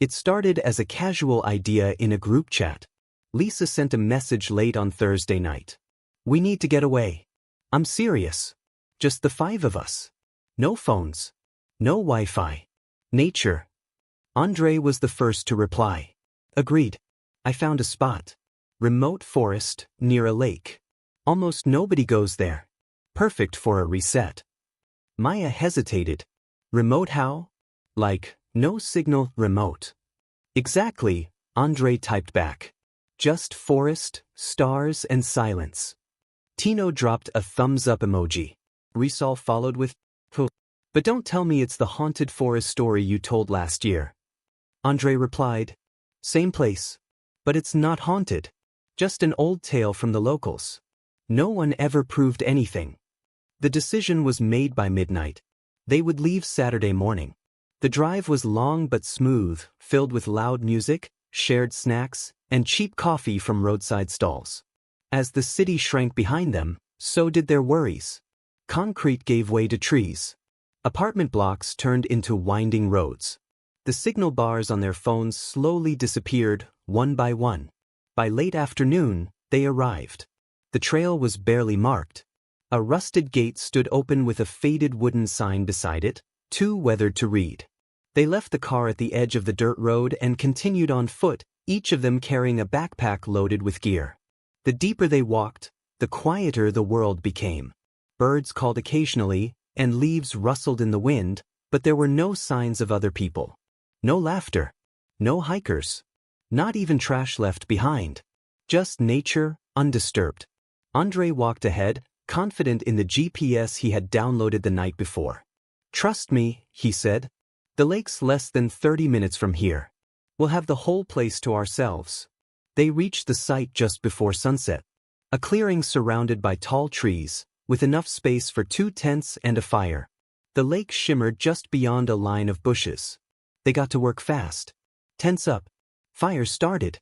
It started as a casual idea in a group chat. Lisa sent a message late on Thursday night. "We need to get away. I'm serious. Just the 5 of us. No phones. No Wi-Fi. Nature." Andre was the first to reply. "Agreed. I found a spot. Remote forest, near a lake. Almost nobody goes there. Perfect for a reset." Maya hesitated. "Remote how? Like, no signal, remote?" "Exactly," Andre typed back. "Just forest, stars and silence." Tino dropped a thumbs-up emoji. Risal followed with, "Huh. But don't tell me it's the haunted forest story you told last year." Andre replied, "Same place. But it's not haunted. Just an old tale from the locals. No one ever proved anything." The decision was made by midnight. They would leave Saturday morning. The drive was long but smooth, filled with loud music, shared snacks, and cheap coffee from roadside stalls. As the city shrank behind them, so did their worries. Concrete gave way to trees. Apartment blocks turned into winding roads. The signal bars on their phones slowly disappeared, one by one. By late afternoon, they arrived. The trail was barely marked. A rusted gate stood open with a faded wooden sign beside it, too weathered to read. They left the car at the edge of the dirt road and continued on foot, each of them carrying a backpack loaded with gear. The deeper they walked, the quieter the world became. Birds called occasionally, and leaves rustled in the wind, but there were no signs of other people. No laughter. No hikers. Not even trash left behind. Just nature, undisturbed. Andre walked ahead, confident in the GPS he had downloaded the night before. "Trust me," he said. "The lake's less than 30 minutes from here. We'll have the whole place to ourselves." They reached the site just before sunset. A clearing surrounded by tall trees, with enough space for 2 tents and a fire. The lake shimmered just beyond a line of bushes. They got to work fast. Tents up. Fire started.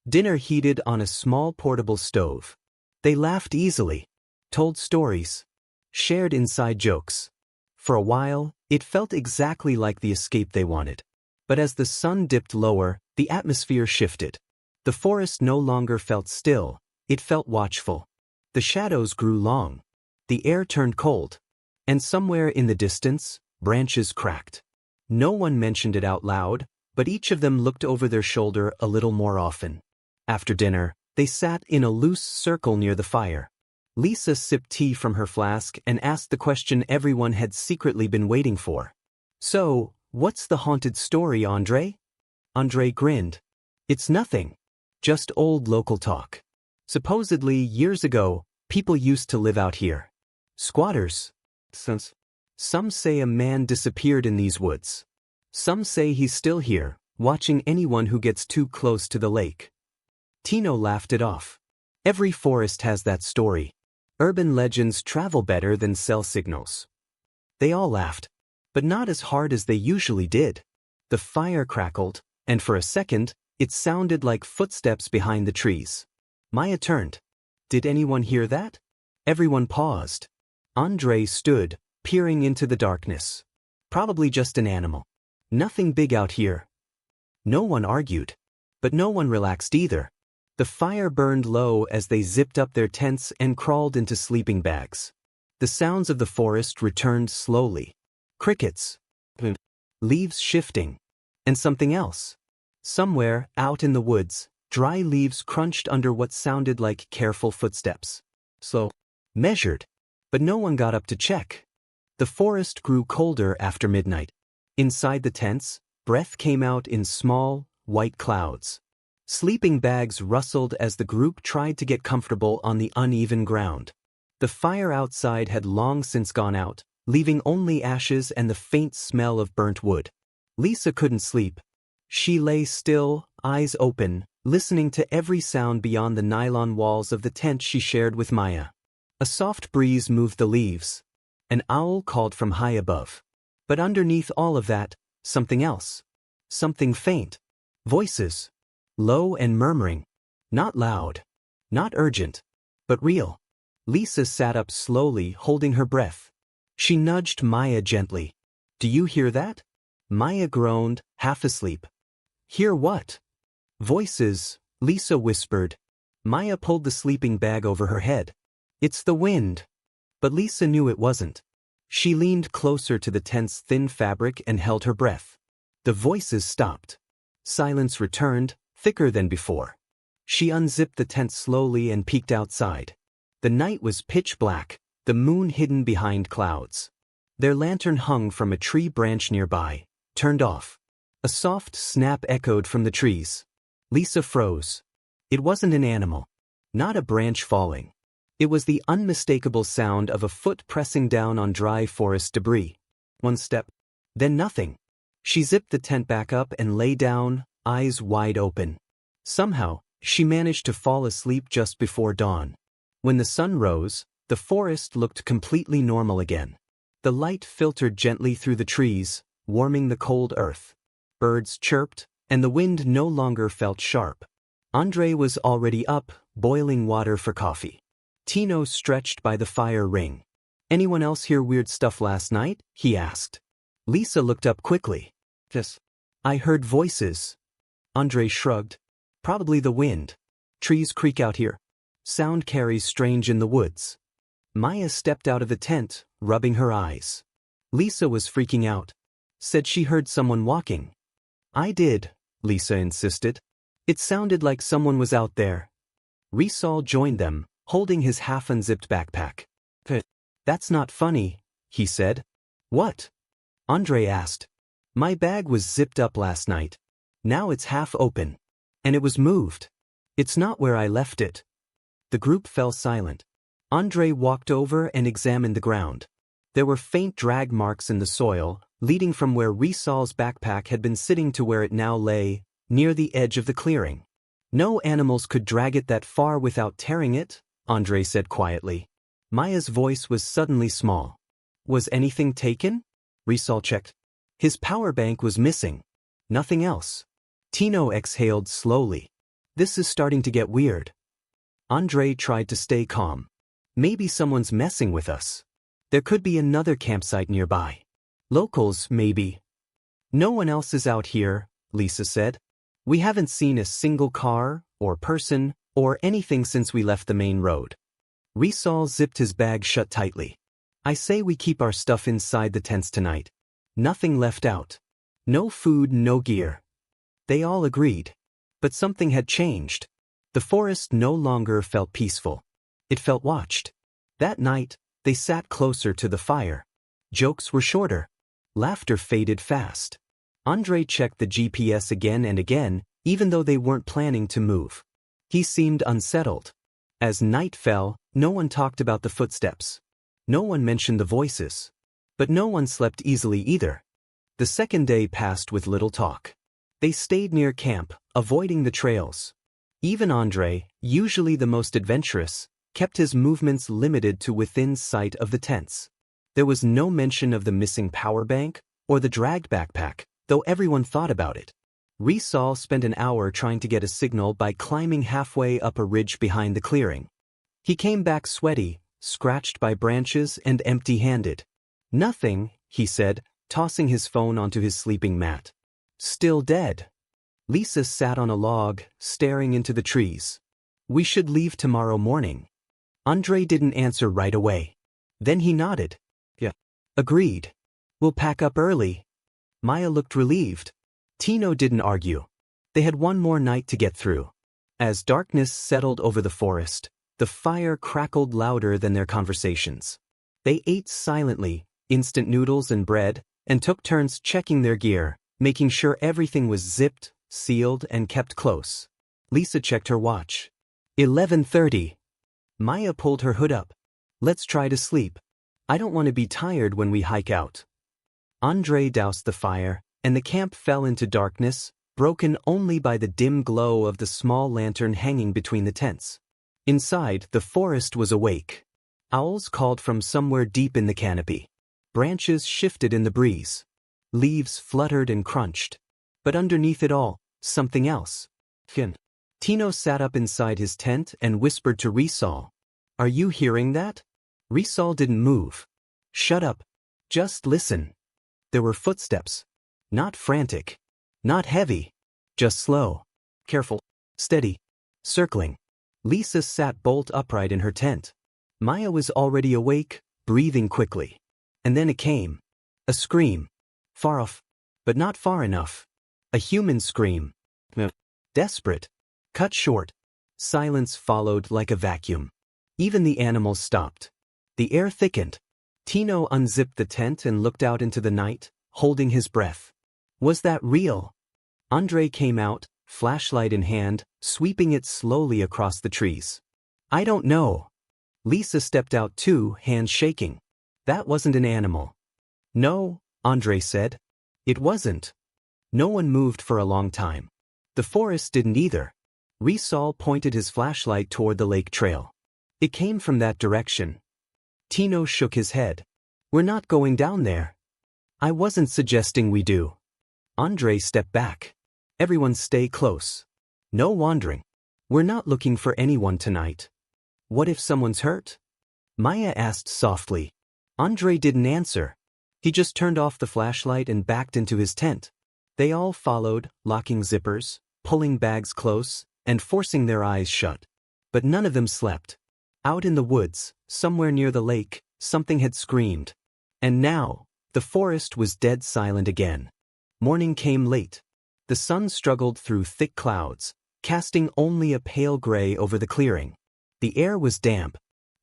Dinner heated on a small portable stove. They laughed easily. Told stories. Shared inside jokes. For a while, it felt exactly like the escape they wanted. But as the sun dipped lower, the atmosphere shifted. The forest no longer felt still, it felt watchful. The shadows grew long. The air turned cold. And somewhere in the distance, branches cracked. No one mentioned it out loud, but each of them looked over their shoulder a little more often. After dinner, they sat in a loose circle near the fire. Lisa sipped tea from her flask and asked the question everyone had secretly been waiting for. "So, what's the haunted story, Andre?" Andre grinned. "It's nothing. Just old local talk. Supposedly, years ago, people used to live out here. Squatters. Some say a man disappeared in these woods. Some say he's still here, watching anyone who gets too close to the lake." Tino laughed it off. "Every forest has that story. Urban legends travel better than cell signals." They all laughed, but not as hard as they usually did. The fire crackled, and for a second, it sounded like footsteps behind the trees. Maya turned. "Did anyone hear that?" Everyone paused. Andre stood, peering into the darkness. "Probably just an animal. Nothing big out here." No one argued. But no one relaxed either. The fire burned low as they zipped up their tents and crawled into sleeping bags. The sounds of the forest returned slowly. Crickets. Leaves shifting. And something else. Somewhere, out in the woods, dry leaves crunched under what sounded like careful footsteps. Slow. Measured. But no one got up to check. The forest grew colder after midnight. Inside the tents, breath came out in small, white clouds. Sleeping bags rustled as the group tried to get comfortable on the uneven ground. The fire outside had long since gone out, leaving only ashes and the faint smell of burnt wood. Lisa couldn't sleep. She lay still, eyes open, listening to every sound beyond the nylon walls of the tent she shared with Maya. A soft breeze moved the leaves. An owl called from high above. But underneath all of that, something else. Something faint. Voices. Low and murmuring. Not loud. Not urgent. But real. Lisa sat up slowly, holding her breath. She nudged Maya gently. "Do you hear that?" Maya groaned, half asleep. Hear what? Voices, Lisa whispered. Maya pulled the sleeping bag over her head. It's the wind. But Lisa knew it wasn't. She leaned closer to the tent's thin fabric and held her breath. The voices stopped. Silence returned, thicker than before. She unzipped the tent slowly and peeked outside. The night was pitch black, the moon hidden behind clouds. Their lantern hung from a tree branch nearby, turned off. A soft snap echoed from the trees. Lisa froze. It wasn't an animal. Not a branch falling. It was the unmistakable sound of a foot pressing down on dry forest debris. One step, then nothing. She zipped the tent back up and lay down, eyes wide open. Somehow, she managed to fall asleep just before dawn. When the sun rose, the forest looked completely normal again. The light filtered gently through the trees, warming the cold earth. Birds chirped, and the wind no longer felt sharp. Andre was already up, boiling water for coffee. Tino stretched by the fire ring. Anyone else hear weird stuff last night? He asked. Lisa looked up quickly. Yes. I heard voices. Andre shrugged. Probably the wind. Trees creak out here. Sound carries strange in the woods. Maya stepped out of the tent, rubbing her eyes. Lisa was freaking out. Said she heard someone walking. I did, Lisa insisted. It sounded like someone was out there. Risal joined them, holding his half-unzipped backpack. That's not funny, he said. What? Andre asked. My bag was zipped up last night. Now it's half open. And it was moved. It's not where I left it. The group fell silent. Andre walked over and examined the ground. There were faint drag marks in the soil, leading from where Risal's backpack had been sitting to where it now lay, near the edge of the clearing. No animals could drag it that far without tearing it, Andre said quietly. Maya's voice was suddenly small. Was anything taken? Risal checked. His power bank was missing. Nothing else. Tino exhaled slowly. This is starting to get weird. Andre tried to stay calm. Maybe someone's messing with us. There could be another campsite nearby. Locals, maybe. No one else is out here, Lisa said. We haven't seen a single car, or person, or anything since we left the main road. Risal zipped his bag shut tightly. I say we keep our stuff inside the tents tonight. Nothing left out. No food, no gear. They all agreed. But something had changed. The forest no longer felt peaceful. It felt watched. That night, they sat closer to the fire. Jokes were shorter. Laughter faded fast. Andre checked the GPS again and again, even though they weren't planning to move. He seemed unsettled. As night fell, no one talked about the footsteps. No one mentioned the voices. But no one slept easily either. The second day passed with little talk. They stayed near camp, avoiding the trails. Even Andre, usually the most adventurous, kept his movements limited to within sight of the tents. There was no mention of the missing power bank or the dragged backpack, though everyone thought about it. Risal spent an hour trying to get a signal by climbing halfway up a ridge behind the clearing. He came back sweaty, scratched by branches and empty-handed. Nothing, he said, tossing his phone onto his sleeping mat. Still dead. Lisa sat on a log, staring into the trees. We should leave tomorrow morning. Andre didn't answer right away. Then he nodded. Yeah. Agreed. We'll pack up early. Maya looked relieved. Tino didn't argue. They had one more night to get through. As darkness settled over the forest, the fire crackled louder than their conversations. They ate silently, instant noodles and bread, and took turns checking their gear, making sure everything was zipped, sealed, and kept close. Lisa checked her watch. 11:30. Maya pulled her hood up. Let's try to sleep. I don't want to be tired when we hike out. Andre doused the fire, and the camp fell into darkness, broken only by the dim glow of the small lantern hanging between the tents. Inside, the forest was awake. Owls called from somewhere deep in the canopy. Branches shifted in the breeze. Leaves fluttered and crunched. But underneath it all, something else. Tino sat up inside his tent and whispered to Risal. Are you hearing that? Risal didn't move. Shut up. Just listen. There were footsteps. Not frantic. Not heavy. Just slow. Careful. Steady. Circling. Lisa sat bolt upright in her tent. Maya was already awake, breathing quickly. And then it came. A scream. Far off. But not far enough. A human scream. Desperate. Cut short. Silence followed like a vacuum. Even the animals stopped. The air thickened. Tino unzipped the tent and looked out into the night, holding his breath. Was that real? Andre came out, flashlight in hand, sweeping it slowly across the trees. I don't know. Lisa stepped out too, hands shaking. That wasn't an animal. No, Andre said. It wasn't. No one moved for a long time. The forest didn't either. Risal pointed his flashlight toward the lake trail. It came from that direction. Tino shook his head. We're not going down there. I wasn't suggesting we do. Andre stepped back. Everyone stay close. No wandering. We're not looking for anyone tonight. What if someone's hurt? Maya asked softly. Andre didn't answer. He just turned off the flashlight and backed into his tent. They all followed, locking zippers, pulling bags close, and forcing their eyes shut. But none of them slept. Out in the woods, somewhere near the lake, something had screamed. And now, the forest was dead silent again. Morning came late. The sun struggled through thick clouds, casting only a pale gray over the clearing. The air was damp.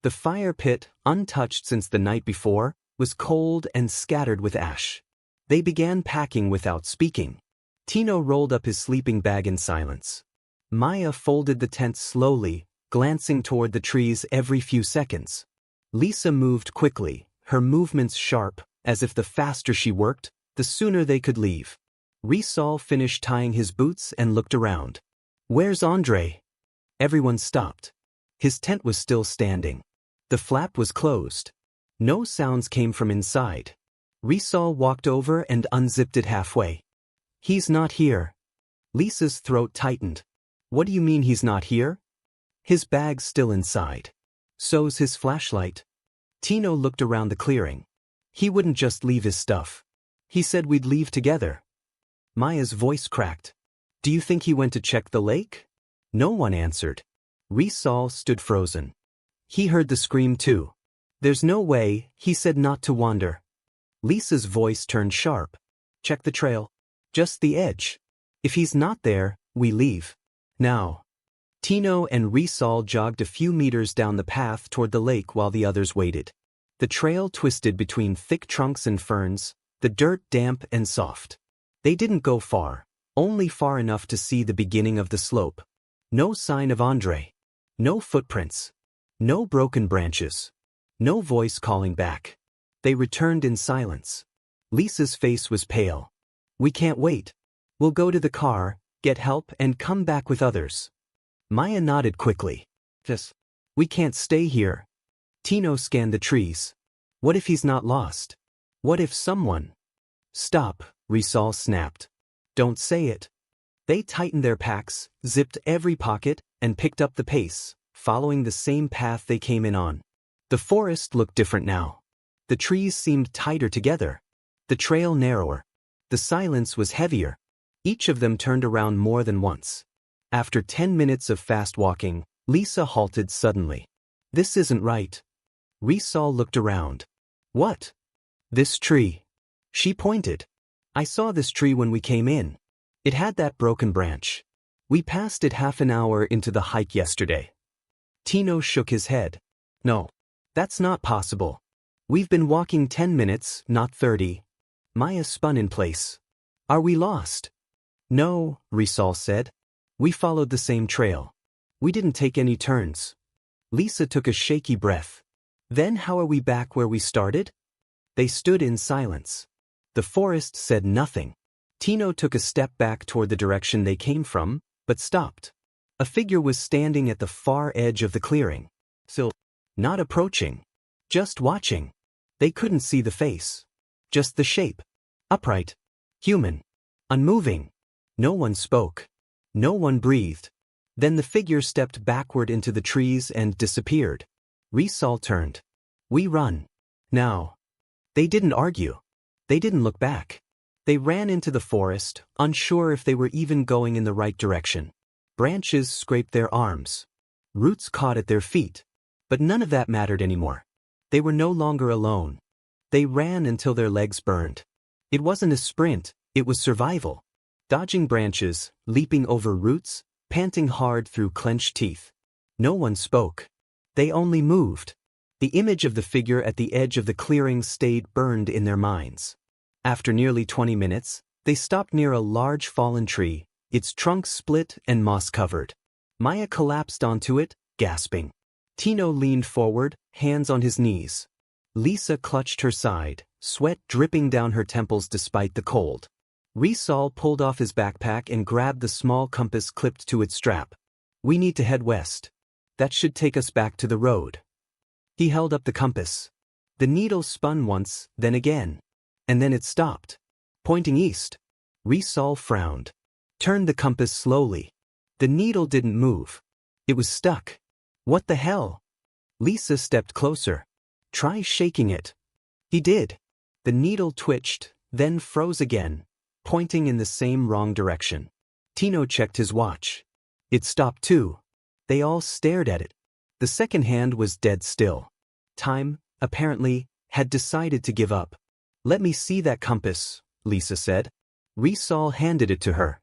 The fire pit, untouched since the night before, was cold and scattered with ash. They began packing without speaking. Tino rolled up his sleeping bag in silence. Maya folded the tent slowly, glancing toward the trees every few seconds. Lisa moved quickly, her movements sharp, as if the faster she worked, the sooner they could leave. Risal finished tying his boots and looked around. Where's Andre? Everyone stopped. His tent was still standing. The flap was closed. No sounds came from inside. Risal walked over and unzipped it halfway. He's not here. Lisa's throat tightened. What do you mean he's not here? His bag's still inside. So's his flashlight. Tino looked around the clearing. He wouldn't just leave his stuff. He said we'd leave together. Maya's voice cracked. Do you think he went to check the lake? No one answered. Risal stood frozen. He heard the scream too. There's no way, he said not to wander. Lisa's voice turned sharp. Check the trail. Just the edge. If he's not there, we leave. Now. Tino and Risal jogged a few meters down the path toward the lake while the others waited. The trail twisted between thick trunks and ferns, the dirt damp and soft. They didn't go far, only far enough to see the beginning of the slope. No sign of Andre. No footprints. No broken branches. No voice calling back. They returned in silence. Lisa's face was pale. We can't wait. We'll go to the car, get help and come back with others. Maya nodded quickly. We can't stay here. Tino scanned the trees. What if he's not lost? What if someone... Stop, Risal snapped. Don't say it. They tightened their packs, zipped every pocket, and picked up the pace, following the same path they came in on. The forest looked different now. The trees seemed tighter together. The trail narrower. The silence was heavier. Each of them turned around more than once. After 10 minutes of fast walking, Lisa halted suddenly. This isn't right. Risal looked around. What? This tree. She pointed. I saw this tree when we came in. It had that broken branch. We passed it half an hour into the hike yesterday. Tino shook his head. No. That's not possible. We've been walking 10 minutes, not 30. Maya spun in place. Are we lost? No, Risal said. We followed the same trail. We didn't take any turns. Lisa took a shaky breath. Then how are we back where we started? They stood in silence. The forest said nothing. Tino took a step back toward the direction they came from, but stopped. A figure was standing at the far edge of the clearing. Still, not approaching. Just watching. They couldn't see the face. Just the shape. Upright. Human. Unmoving. No one spoke. No one breathed. Then the figure stepped backward into the trees and disappeared. Risal turned. We run. Now. They didn't argue. They didn't look back. They ran into the forest, unsure if they were even going in the right direction. Branches scraped their arms. Roots caught at their feet. But none of that mattered anymore. They were no longer alone. They ran until their legs burned. It wasn't a sprint, it was survival. Dodging branches, leaping over roots, panting hard through clenched teeth. No one spoke. They only moved. The image of the figure at the edge of the clearing stayed burned in their minds. After nearly 20 minutes, they stopped near a large fallen tree, its trunk split and moss-covered. Maya collapsed onto it, gasping. Tino leaned forward, hands on his knees. Lisa clutched her side, sweat dripping down her temples despite the cold. Risal pulled off his backpack and grabbed the small compass clipped to its strap. "We need to head west. That should take us back to the road." He held up the compass. The needle spun once, then again. And then it stopped. Pointing east. Risal frowned. Turned the compass slowly. The needle didn't move. It was stuck. "What the hell?" Lisa stepped closer. "Try shaking it." He did. The needle twitched, then froze again, pointing in the same wrong direction. Tino checked his watch. It stopped too. They all stared at it. The second hand was dead still. Time, apparently, had decided to give up. "Let me see that compass," Lisa said. Risal handed it to her.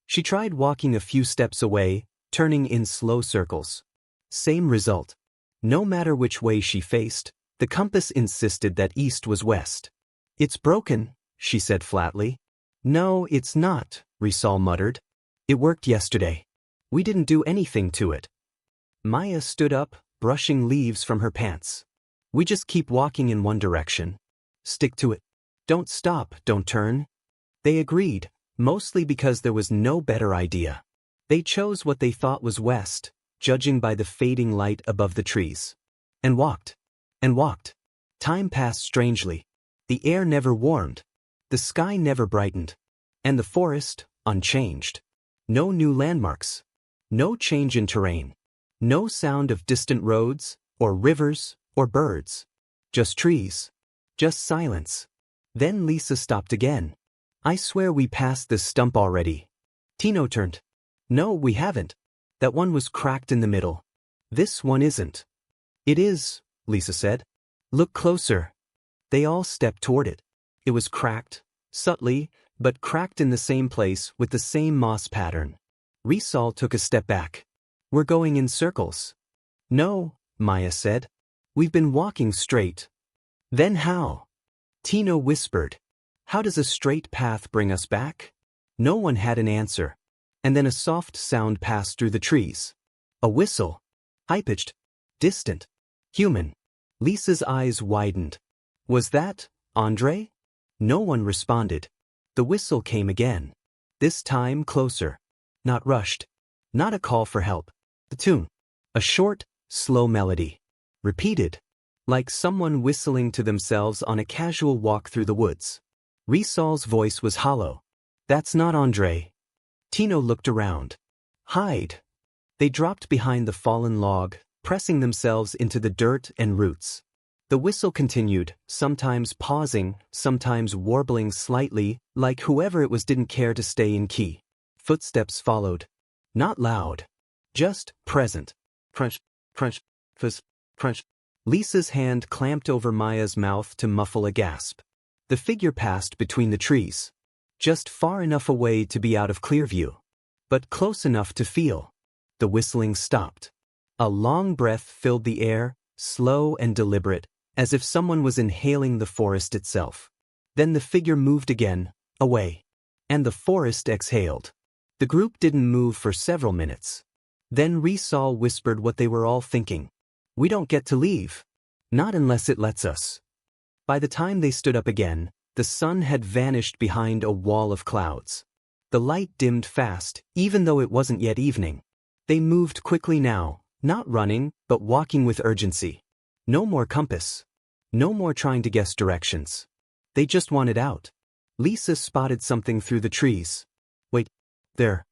She tried walking a few steps away, turning in slow circles. Same result. No matter which way she faced, the compass insisted that east was west. "It's broken," she said flatly. "No, it's not," Risal muttered. "It worked yesterday. We didn't do anything to it." Maya stood up, brushing leaves from her pants. "We just keep walking in one direction. Stick to it. Don't stop, don't turn." They agreed, mostly because there was no better idea. They chose what they thought was west, judging by the fading light above the trees. And walked. And walked. Time passed strangely. The air never warmed. The sky never brightened. And the forest, unchanged. No new landmarks. No change in terrain. No sound of distant roads, or rivers, or birds. Just trees. Just silence. Then Lisa stopped again. "I swear we passed this stump already." Tino turned. "No, we haven't. That one was cracked in the middle. This one isn't." "It is," Lisa said. "Look closer." They all stepped toward it. It was cracked, subtly, but cracked in the same place with the same moss pattern. Risal took a step back. "We're going in circles." "No," Maya said. "We've been walking straight." "Then how?" Tino whispered. "How does a straight path bring us back?" No one had an answer. And then a soft sound passed through the trees. A whistle. High-pitched. Distant. Human. Lisa's eyes widened. "Was that Andre?" No one responded. The whistle came again. This time closer. Not rushed. Not a call for help. The tune. A short, slow melody. Repeated. Like someone whistling to themselves on a casual walk through the woods. Risal's voice was hollow. "That's not Andre." Tino looked around. "Hide." They dropped behind the fallen log, pressing themselves into the dirt and roots. The whistle continued, sometimes pausing, sometimes warbling slightly, like whoever it was didn't care to stay in key. Footsteps followed. Not loud. Just present. Crunch, crunch, fuzz, crunch. Lisa's hand clamped over Maya's mouth to muffle a gasp. The figure passed between the trees. Just far enough away to be out of clear view. But close enough to feel. The whistling stopped. A long breath filled the air, slow and deliberate, as if someone was inhaling the forest itself. Then the figure moved again, away. And the forest exhaled. The group didn't move for several minutes. Then Risal whispered what they were all thinking. "We don't get to leave. Not unless it lets us." By the time they stood up again, the sun had vanished behind a wall of clouds. The light dimmed fast, even though it wasn't yet evening. They moved quickly now, not running, but walking with urgency. No more compass. No more trying to guess directions. They just wanted out. Lisa spotted something through the trees. "Wait, there."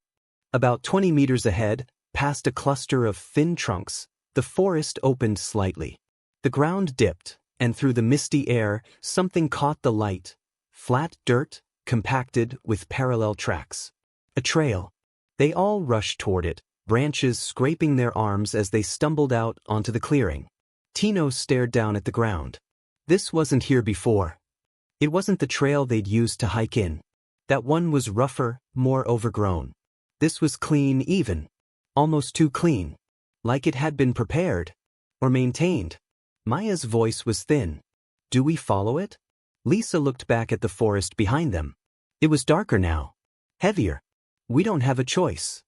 About 20 meters ahead, past a cluster of thin trunks, the forest opened slightly. The ground dipped, and through the misty air, something caught the light. Flat dirt, compacted with parallel tracks. A trail. They all rushed toward it, branches scraping their arms as they stumbled out onto the clearing. Tino stared down at the ground. This wasn't here before. It wasn't the trail they'd used to hike in. That one was rougher, more overgrown. This was clean even. Almost too clean. Like it had been prepared. Or maintained. Maya's voice was thin. Do we follow it? Lisa looked back at the forest behind them. It was darker now. Heavier. We don't have a choice.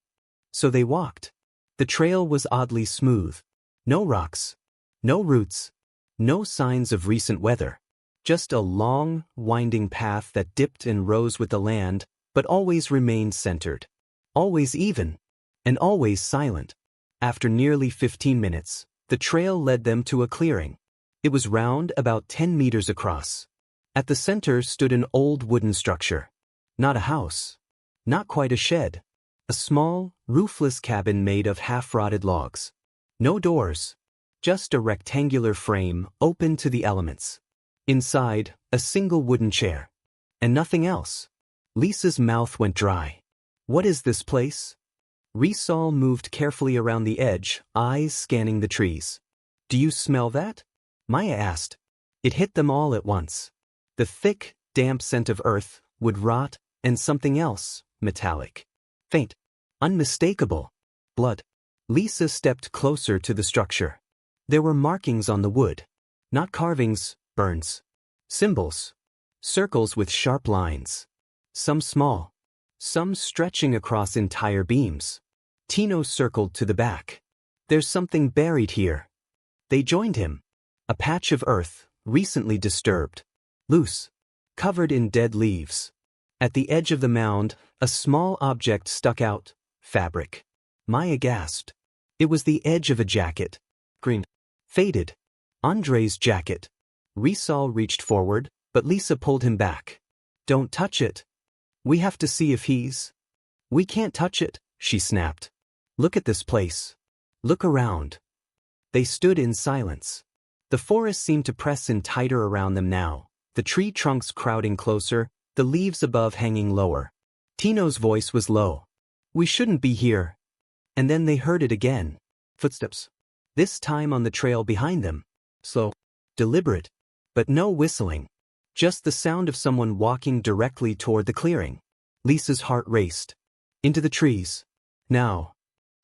So they walked. The trail was oddly smooth. No rocks. No roots. No signs of recent weather. Just a long, winding path that dipped and rose with the land, but always remained centered. Always even. And always silent. After nearly 15 minutes, the trail led them to a clearing. It was round, about 10 meters across. At the center stood an old wooden structure. Not a house. Not quite a shed. A small, roofless cabin made of half-rotted logs. No doors. Just a rectangular frame open to the elements. Inside, a single wooden chair. And nothing else. Lisa's mouth went dry. What is this place? Rysal moved carefully around the edge, eyes scanning the trees. Do you smell that? Maya asked. It hit them all at once. The thick, damp scent of earth, wood rot, and something else, metallic. Faint. Unmistakable. Blood. Lisa stepped closer to the structure. There were markings on the wood. Not carvings, burns. Symbols. Circles with sharp lines. Some small. Some stretching across entire beams. Tino circled to the back. There's something buried here. They joined him. A patch of earth, recently disturbed. Loose. Covered in dead leaves. At the edge of the mound, a small object stuck out. Fabric. Maya gasped. It was the edge of a jacket. Green. Faded. Andre's jacket. Rysal reached forward, but Lisa pulled him back. Don't touch it. We have to see if he's... We can't touch it, she snapped. Look at this place. Look around. They stood in silence. The forest seemed to press in tighter around them now, the tree trunks crowding closer, the leaves above hanging lower. Tino's voice was low. We shouldn't be here. And then they heard it again. Footsteps. This time on the trail behind them. Slow. Deliberate. But no whistling. Just the sound of someone walking directly toward the clearing. Lisa's heart raced. Into the trees. Now.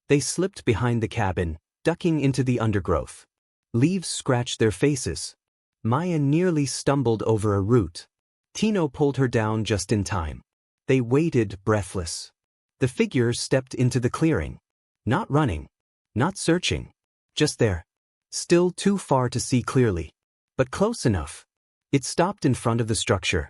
They slipped behind the cabin, ducking into the undergrowth. Leaves scratched their faces. Maya nearly stumbled over a root. Tino pulled her down just in time. They waited, breathless. The figure stepped into the clearing. Not running. Not searching. Just there. Still too far to see clearly. But close enough. It stopped in front of the structure.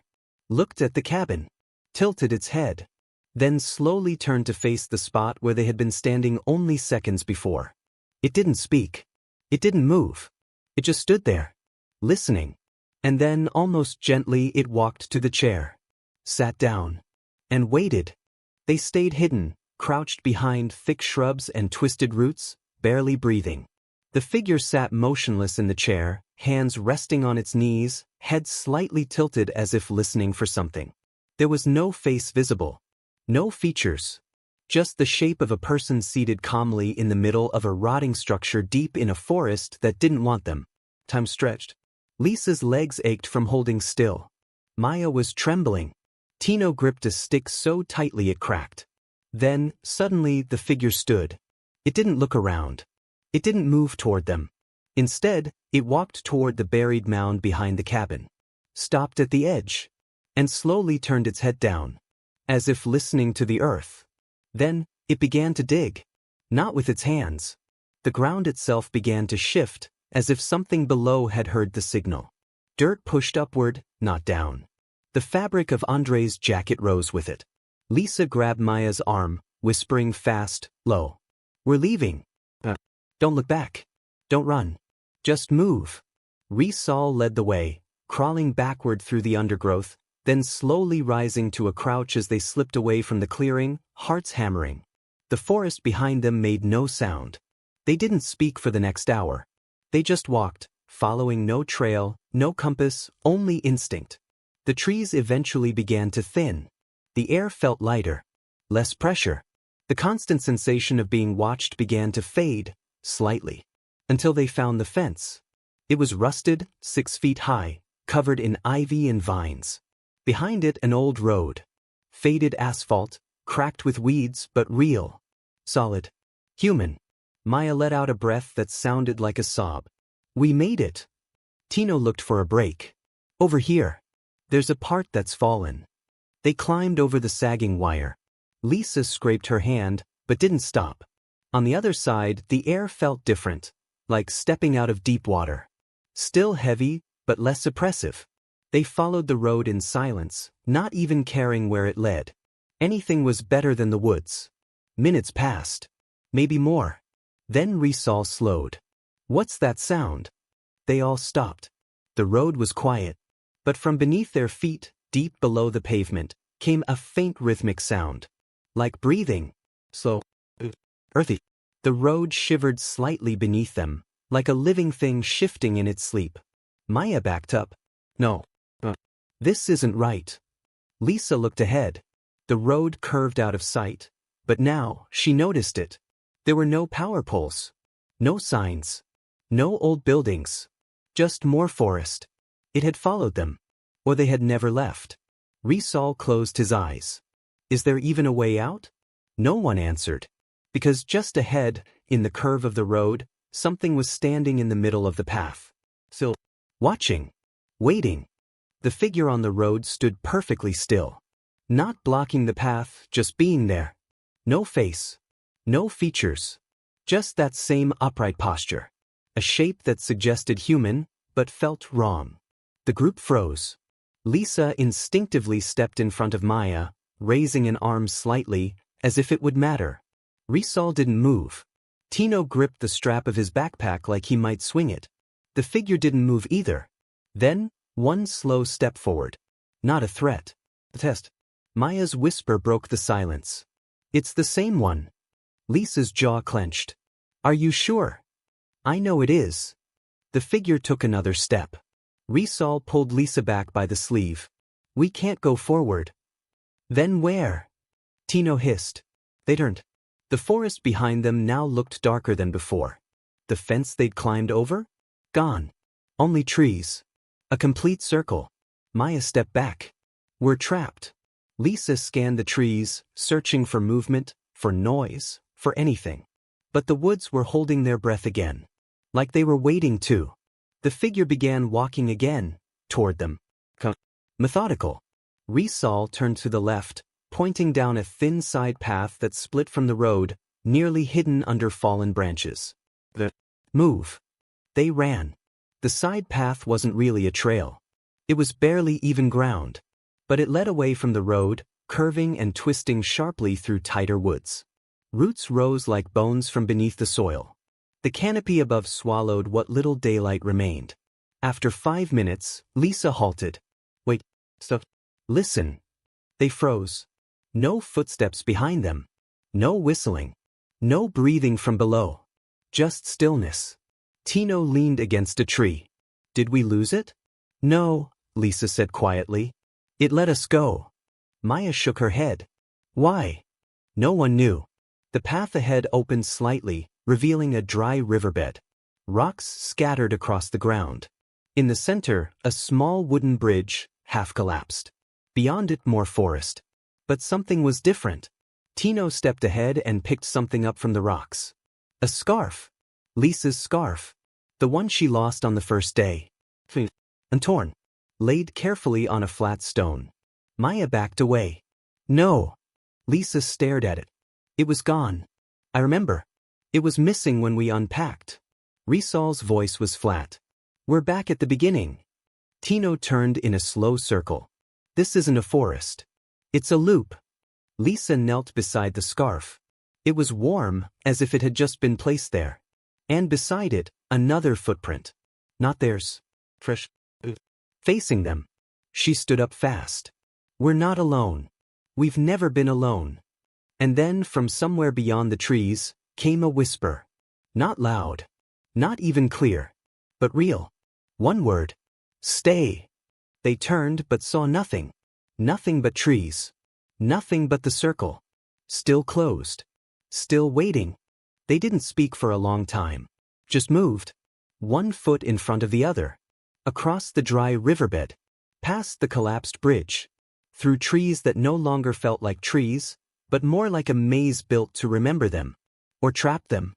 Looked at the cabin. Tilted its head. Then slowly turned to face the spot where they had been standing only seconds before. It didn't speak. It didn't move. It just stood there. Listening. And then, almost gently, it walked to the chair. Sat down. And waited. They stayed hidden, crouched behind thick shrubs and twisted roots, barely breathing. The figure sat motionless in the chair, hands resting on its knees, head slightly tilted as if listening for something. There was no face visible. No features. Just the shape of a person seated calmly in the middle of a rotting structure deep in a forest that didn't want them. Time stretched. Lisa's legs ached from holding still. Maya was trembling. Tino gripped a stick so tightly it cracked. Then, suddenly, the figure stood. It didn't look around. It didn't move toward them. Instead, it walked toward the buried mound behind the cabin. Stopped at the edge. And slowly turned its head down. As if listening to the earth. Then, it began to dig. Not with its hands. The ground itself began to shift, as if something below had heard the signal. Dirt pushed upward, not down. The fabric of Andre's jacket rose with it. Lisa grabbed Maya's arm, whispering fast, low. We're leaving. Don't look back. Don't run. Just move. Rysal led the way, crawling backward through the undergrowth, then slowly rising to a crouch as they slipped away from the clearing, hearts hammering. The forest behind them made no sound. They didn't speak for the next hour. They just walked, following no trail, no compass, only instinct. The trees eventually began to thin. The air felt lighter. Less pressure. The constant sensation of being watched began to fade, slightly. Until they found the fence. It was rusted, 6 feet high, covered in ivy and vines. Behind it an old road. Faded asphalt, cracked with weeds but real. Solid. Human. Maya let out a breath that sounded like a sob. We made it. Tino looked for a break. Over here. There's a part that's fallen. They climbed over the sagging wire. Lisa scraped her hand, but didn't stop. On the other side, the air felt different, like stepping out of deep water. Still heavy, but less oppressive. They followed the road in silence, not even caring where it led. Anything was better than the woods. Minutes passed. Maybe more. Then Rysal slowed. What's that sound? They all stopped. The road was quiet. But from beneath their feet, deep below the pavement, came a faint rhythmic sound. Like breathing. Slow. Earthy. The road shivered slightly beneath them, like a living thing shifting in its sleep. Maya backed up. No. This isn't right. Lisa looked ahead. The road curved out of sight. But now, she noticed it. There were no power poles. No signs. No old buildings. Just more forest. It had followed them. Or they had never left. Rysal closed his eyes. Is there even a way out? No one answered. Because just ahead, in the curve of the road, something was standing in the middle of the path. Still, watching. Waiting. The figure on the road stood perfectly still. Not blocking the path, just being there. No face. No features. Just that same upright posture. A shape that suggested human, but felt wrong. The group froze. Lisa instinctively stepped in front of Maya, raising an arm slightly, as if it would matter. Rysal didn't move. Tino gripped the strap of his backpack like he might swing it. The figure didn't move either. Then, one slow step forward. Not a threat. The test. Maya's whisper broke the silence. It's the same one. Lisa's jaw clenched. Are you sure? I know it is. The figure took another step. Rysal pulled Lisa back by the sleeve. We can't go forward. Then where? Tino hissed. They turned. The forest behind them now looked darker than before. The fence they'd climbed over? Gone. Only trees. A complete circle. Maya stepped back. We're trapped. Lisa scanned the trees, searching for movement, for noise, for anything. But the woods were holding their breath again. Like they were waiting too. The figure began walking again, toward them. Methodical. Rysal turned to the left, pointing down a thin side path that split from the road, nearly hidden under fallen branches. Move. They ran. The side path wasn't really a trail. It was barely even ground. But it led away from the road, curving and twisting sharply through tighter woods. Roots rose like bones from beneath the soil. The canopy above swallowed what little daylight remained. After 5 minutes, Lisa halted. Wait, stop. Listen. They froze. No footsteps behind them. No whistling. No breathing from below. Just stillness. Tino leaned against a tree. Did we lose it? No, Lisa said quietly. It let us go. Maya shook her head. Why? No one knew. The path ahead opened slightly, revealing a dry riverbed. Rocks scattered across the ground. In the center, a small wooden bridge, half collapsed. Beyond it, more forest. But something was different. Tino stepped ahead and picked something up from the rocks. A scarf. Lisa's scarf. The one she lost on the first day. And torn. Laid carefully on a flat stone. Maya backed away. No. Lisa stared at it. It was gone. I remember. It was missing when we unpacked. Rysal's voice was flat. We're back at the beginning. Tino turned in a slow circle. This isn't a forest. It's a loop. Lisa knelt beside the scarf. It was warm, as if it had just been placed there. And beside it, another footprint. Not theirs. Fresh. Facing them. She stood up fast. We're not alone. We've never been alone. And then, from somewhere beyond the trees, came a whisper. Not loud. Not even clear. But real. One word. Stay. They turned but saw nothing. Nothing but trees. Nothing but the circle. Still closed. Still waiting. They didn't speak for a long time. Just moved. One foot in front of the other. Across the dry riverbed. Past the collapsed bridge. Through trees that no longer felt like trees, but more like a maze built to remember them. Or trap them.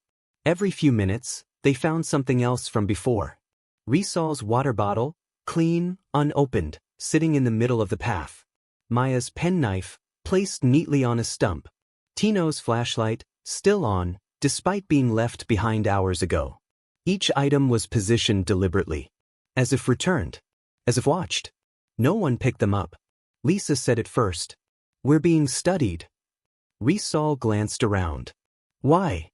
Every few minutes, they found something else from before. Risol's water bottle, clean, unopened, sitting in the middle of the path. Maya's penknife, placed neatly on a stump. Tino's flashlight, still on, despite being left behind hours ago. Each item was positioned deliberately. As if returned. As if watched. No one picked them up. Lisa said it first. "We're being studied." Risol glanced around. "Why?"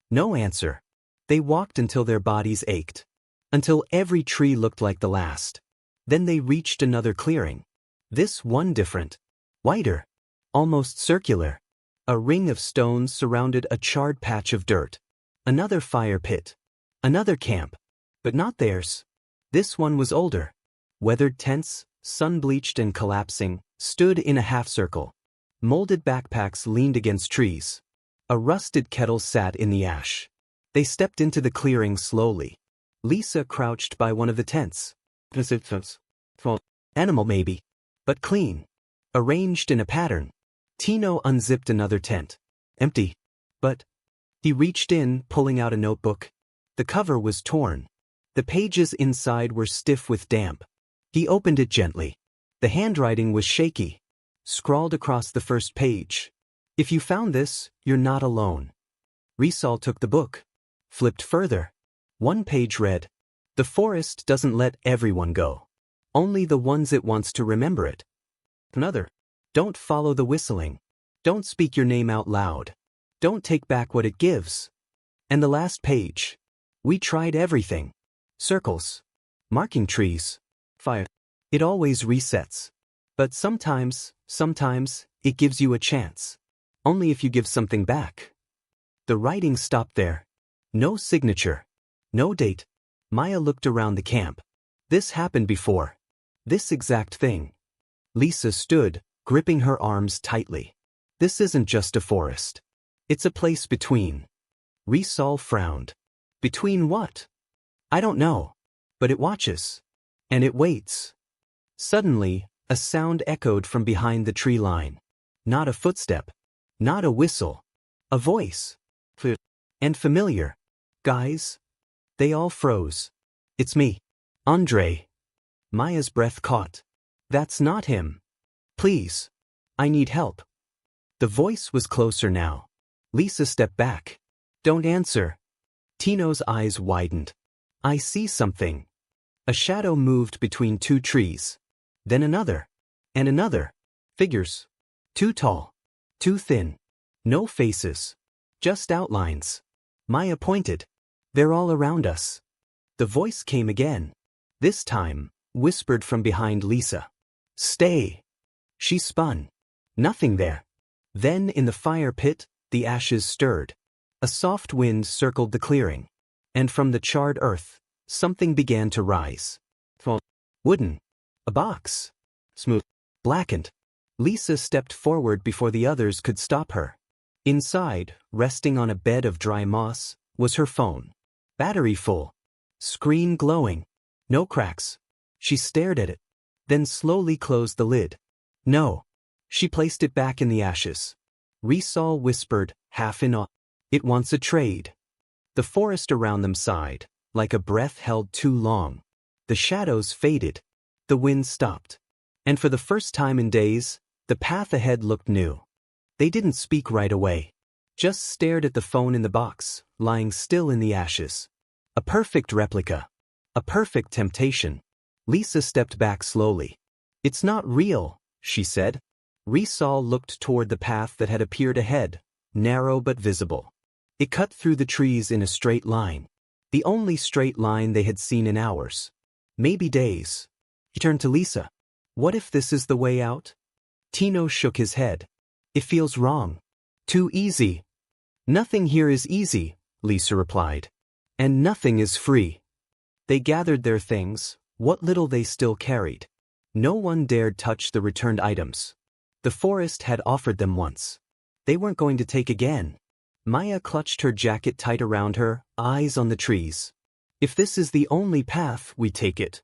No answer. They walked until their bodies ached. Until every tree looked like the last. Then they reached another clearing. This one different. Wider. Almost circular. A ring of stones surrounded a charred patch of dirt. Another fire pit. Another camp. But not theirs. This one was older. Weathered tents, sun-bleached and collapsing, stood in a half-circle. Molded backpacks leaned against trees. A rusted kettle sat in the ash. They stepped into the clearing slowly. Lisa crouched by one of the tents. Animal maybe. But clean. Arranged in a pattern. Tino unzipped another tent. Empty. But he reached in, pulling out a notebook. The cover was torn. The pages inside were stiff with damp. He opened it gently. The handwriting was shaky. Scrawled across the first page. "If you found this, you're not alone." Risol took the book. Flipped further. One page read, "The forest doesn't let everyone go. Only the ones it wants to remember it." Another, "Don't follow the whistling. Don't speak your name out loud. Don't take back what it gives." And the last page. "We tried everything. Circles. Marking trees. Fire. It always resets. But sometimes, it gives you a chance. Only if you give something back." The writing stopped there. No signature. No date. Maya looked around the camp. This happened before. This exact thing. Lisa stood, gripping her arms tightly. This isn't just a forest. It's a place between. Risol frowned. Between what? I don't know. But it watches. And it waits. Suddenly, a sound echoed from behind the tree line. Not a footstep. Not a whistle. A voice. And familiar. "Guys?" They all froze. "It's me. Andre." Maya's breath caught. "That's not him. Please. I need help." The voice was closer now. Lisa stepped back. "Don't answer." Tino's eyes widened. "I see something." A shadow moved between two trees. Then another. And another. Figures. Too tall. Too thin. No faces. Just outlines. Maya pointed. "They're all around us." The voice came again. This time, whispered from behind Lisa. "Stay." She spun. Nothing there. Then in the fire pit, the ashes stirred. A soft wind circled the clearing. And from the charred earth, something began to rise. Wooden. A box. Smooth. Blackened. Lisa stepped forward before the others could stop her. Inside, resting on a bed of dry moss, was her phone. Battery full. Screen glowing. No cracks. She stared at it. Then slowly closed the lid. "No." She placed it back in the ashes. Risol whispered, half in awe. "It wants a trade." The forest around them sighed, like a breath held too long. The shadows faded. The wind stopped. And for the first time in days, the path ahead looked new. They didn't speak right away. Just stared at the phone in the box, lying still in the ashes. A perfect replica. A perfect temptation. Lisa stepped back slowly. "It's not real," she said. Risol looked toward the path that had appeared ahead, narrow but visible. It cut through the trees in a straight line. The only straight line they had seen in hours. Maybe days. He turned to Lisa. "What if this is the way out?" Tino shook his head. "It feels wrong. Too easy." "Nothing here is easy," Lisa replied. "And nothing is free." They gathered their things, what little they still carried. No one dared touch the returned items. The forest had offered them once. They weren't going to take again. Maya clutched her jacket tight around her, eyes on the trees. If this is the only path, we take it.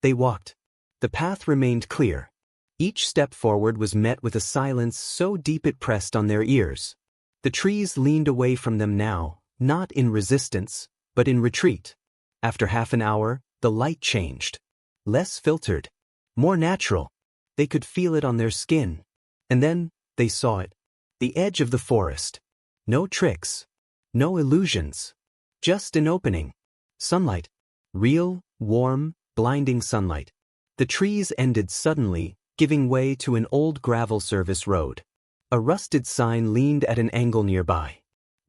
They walked. The path remained clear. Each step forward was met with a silence so deep it pressed on their ears. The trees leaned away from them now, not in resistance, but in retreat. After half an hour, the light changed. Less filtered. More natural. They could feel it on their skin. And then, they saw it. The edge of the forest. No tricks. No illusions. Just an opening. Sunlight. Real, warm, blinding sunlight. The trees ended suddenly, giving way to an old gravel service road. A rusted sign leaned at an angle nearby.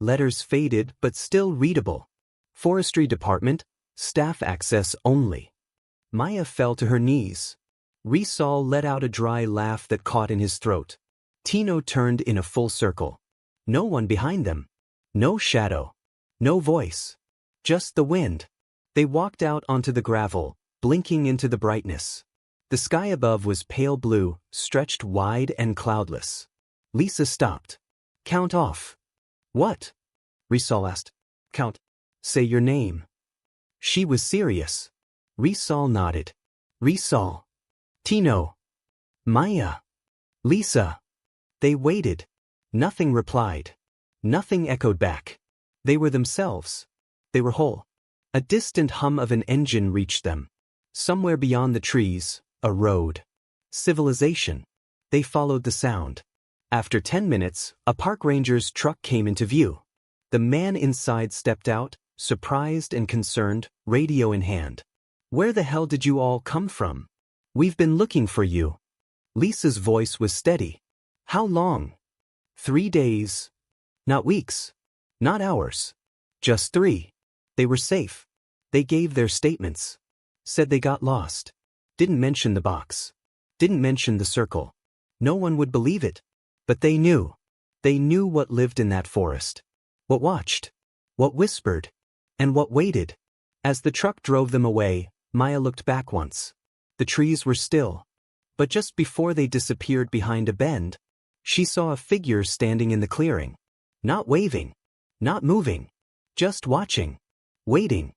Letters faded but still readable. Forestry Department, staff access only. Maya fell to her knees. Risal let out a dry laugh that caught in his throat. Tino turned in a full circle. No one behind them. No shadow. No voice. Just the wind. They walked out onto the gravel, blinking into the brightness. The sky above was pale blue, stretched wide and cloudless. Lisa stopped. Count off. What? Risal asked. Count. Say your name. She was serious. Risal nodded. Risal. Tino. Maya. Lisa. They waited. Nothing replied. Nothing echoed back. They were themselves. They were whole. A distant hum of an engine reached them. Somewhere beyond the trees, a road. Civilization. They followed the sound. After 10 minutes, a park ranger's truck came into view. The man inside stepped out, surprised and concerned, radio in hand. Where the hell did you all come from? We've been looking for you. Lisa's voice was steady. How long? 3 days. Not weeks. Not hours. Just 3. They were safe. They gave their statements. Said they got lost. Didn't mention the box. Didn't mention the circle. No one would believe it. But they knew. They knew what lived in that forest. What watched. What whispered. And what waited. As the truck drove them away, Maya looked back once. The trees were still. But just before they disappeared behind a bend, she saw a figure standing in the clearing. Not waving. Not moving. Just watching. Waiting.